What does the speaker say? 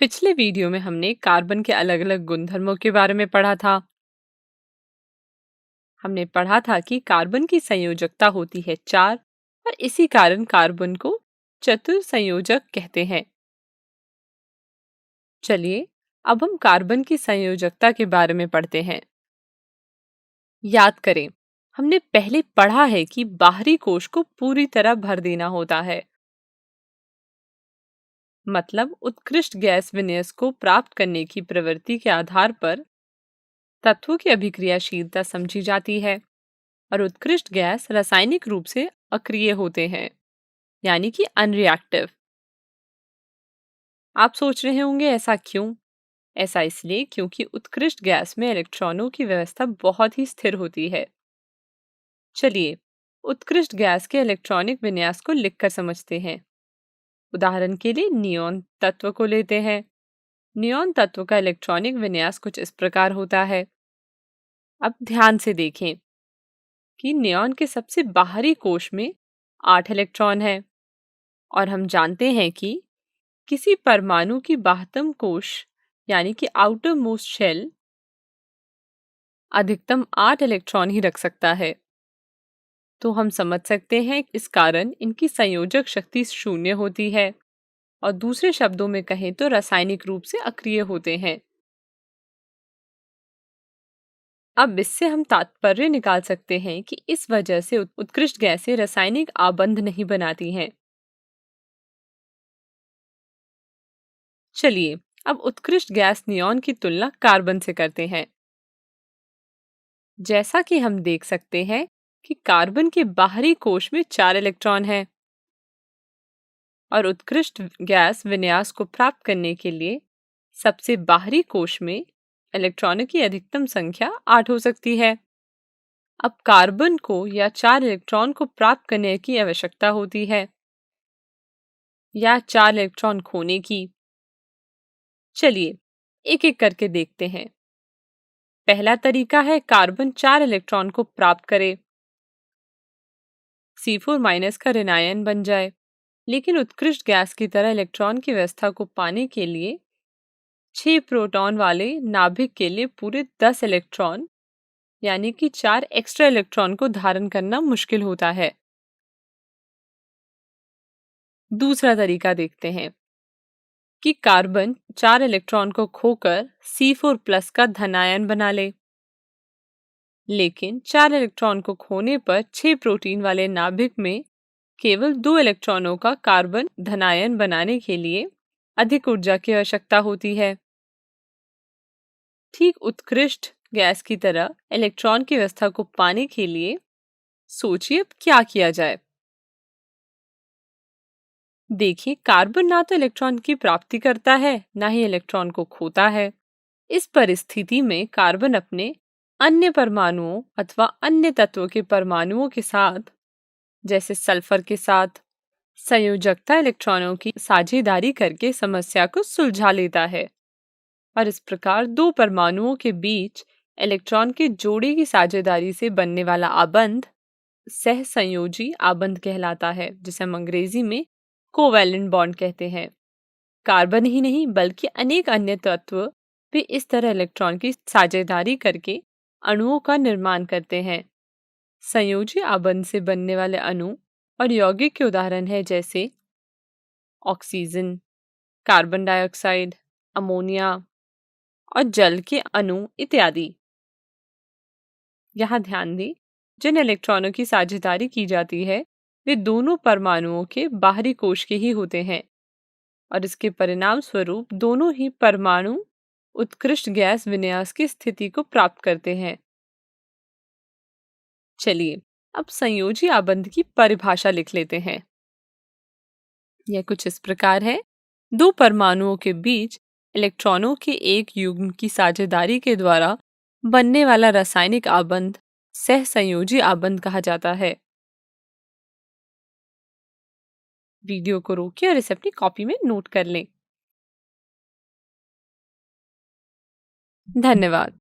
पिछले वीडियो में हमने कार्बन के अलग अलग गुणधर्मों के बारे में पढ़ा था। हमने पढ़ा था कि कार्बन की संयोजकता होती है 4 और इसी कारण कार्बन को चतुर संयोजक कहते हैं। चलिए अब हम कार्बन की संयोजकता के बारे में पढ़ते हैं। याद करें, हमने पहले पढ़ा है कि बाहरी कोश को पूरी तरह भर देना होता है। मतलब उत्कृष्ट गैस विन्यास को प्राप्त करने की प्रवृत्ति के आधार पर तत्वों की अभिक्रियाशीलता समझी जाती है और उत्कृष्ट गैस रासायनिक रूप से अक्रिय होते हैं, यानी कि अनरिएक्टिव। आप सोच रहे होंगे ऐसा क्यों? ऐसा इसलिए क्योंकि उत्कृष्ट गैस में इलेक्ट्रॉनों की व्यवस्था बहुत ही स्थिर होती है। चलिए उत्कृष्ट गैस के इलेक्ट्रॉनिक विन्यास को लिखकर समझते हैं। उदाहरण के लिए नियॉन तत्व को लेते हैं। नियॉन तत्व का इलेक्ट्रॉनिक विन्यास कुछ इस प्रकार होता है। अब ध्यान से देखें कि नियॉन के सबसे बाहरी कोश में 8 इलेक्ट्रॉन हैं और हम जानते हैं कि किसी परमाणु की बाह्यतम कोश यानी कि आउटर मोस्ट शेल अधिकतम 8 इलेक्ट्रॉन ही रख सकता है। तो हम समझ सकते हैं इस कारण इनकी संयोजक शक्ति शून्य होती है और दूसरे शब्दों में कहें तो रासायनिक रूप से अक्रिय होते हैं। अब इससे हम तात्पर्य निकाल सकते हैं कि इस वजह से उत्कृष्ट गैसें रासायनिक आबंध नहीं बनाती हैं। चलिए अब उत्कृष्ट गैस नियॉन की तुलना कार्बन से करते हैं। जैसा कि हम देख सकते हैं कि कार्बन के बाहरी कोश में 4 इलेक्ट्रॉन हैं और उत्कृष्ट गैस विन्यास को प्राप्त करने के लिए सबसे बाहरी कोश में इलेक्ट्रॉनों की अधिकतम संख्या 8 हो सकती है। अब कार्बन को या 4 इलेक्ट्रॉन को प्राप्त करने की आवश्यकता होती है या 4 इलेक्ट्रॉन खोने की। चलिए एक एक करके देखते हैं। पहला तरीका है कार्बन 4 इलेक्ट्रॉन को प्राप्त करे, C4- का ऋण आयन बन जाए। लेकिन उत्कृष्ट गैस की तरह इलेक्ट्रॉन की व्यवस्था को पाने के लिए 6 प्रोटॉन वाले नाभिक के लिए पूरे 10 इलेक्ट्रॉन यानी कि 4 एक्स्ट्रा इलेक्ट्रॉन को धारण करना मुश्किल होता है। दूसरा तरीका देखते हैं कि कार्बन 4 इलेक्ट्रॉन को खोकर C4+ का धनायन बना ले। लेकिन 4 इलेक्ट्रॉन को खोने पर 6 प्रोटीन वाले नाभिक में केवल 2 इलेक्ट्रॉनों का कार्बन धनायन बनाने के लिए अधिक ऊर्जा की आवश्यकता होती है। ठीक उत्कृष्ट गैस की तरह इलेक्ट्रॉन की व्यवस्था को पाने के लिए सोचिए अब क्या किया जाए। देखिए कार्बन ना तो इलेक्ट्रॉन की प्राप्ति करता है ना ही इलेक्ट्रॉन को खोता है। इस परिस्थिति में कार्बन अपने अन्य परमाणुओं अथवा अन्य तत्वों के परमाणुओं के साथ जैसे सल्फर के साथ संयोजकता इलेक्ट्रॉनों की साझेदारी करके समस्या को सुलझा लेता है और इस प्रकार दो परमाणुओं के बीच इलेक्ट्रॉन के जोड़े की साझेदारी से बनने वाला आबंध सहसंयोजी आबंध कहलाता है, जिसे हम अंग्रेजी में कोवैलेंट बॉन्ड कहते हैं। कार्बन ही नहीं बल्कि अनेक अन्य तत्व भी इस तरह इलेक्ट्रॉन की साझेदारी करके अणुओं का निर्माण करते हैं। संयोजी आबंध से बनने वाले अणु और यौगिक के उदाहरण है जैसे ऑक्सीजन, कार्बन डाइऑक्साइड, अमोनिया और जल के अणु इत्यादि। यहाँ ध्यान दें, जिन इलेक्ट्रॉनों की साझेदारी की जाती है वे दोनों परमाणुओं के बाहरी कोश के ही होते हैं और इसके परिणाम स्वरूप दोनों ही परमाणु उत्कृष्ट गैस विन्यास की स्थिति को प्राप्त करते हैं। चलिए अब संयोजी आबंध की परिभाषा लिख लेते हैं। यह कुछ इस प्रकार है। दो परमाणुओं के बीच इलेक्ट्रॉनों के एक युग्म की साझेदारी के द्वारा बनने वाला रासायनिक आबंध सहसंयोजी आबंध कहा जाता है। वीडियो को रोकिए और इसे अपनी कॉपी में नोट कर लें। धन्यवाद।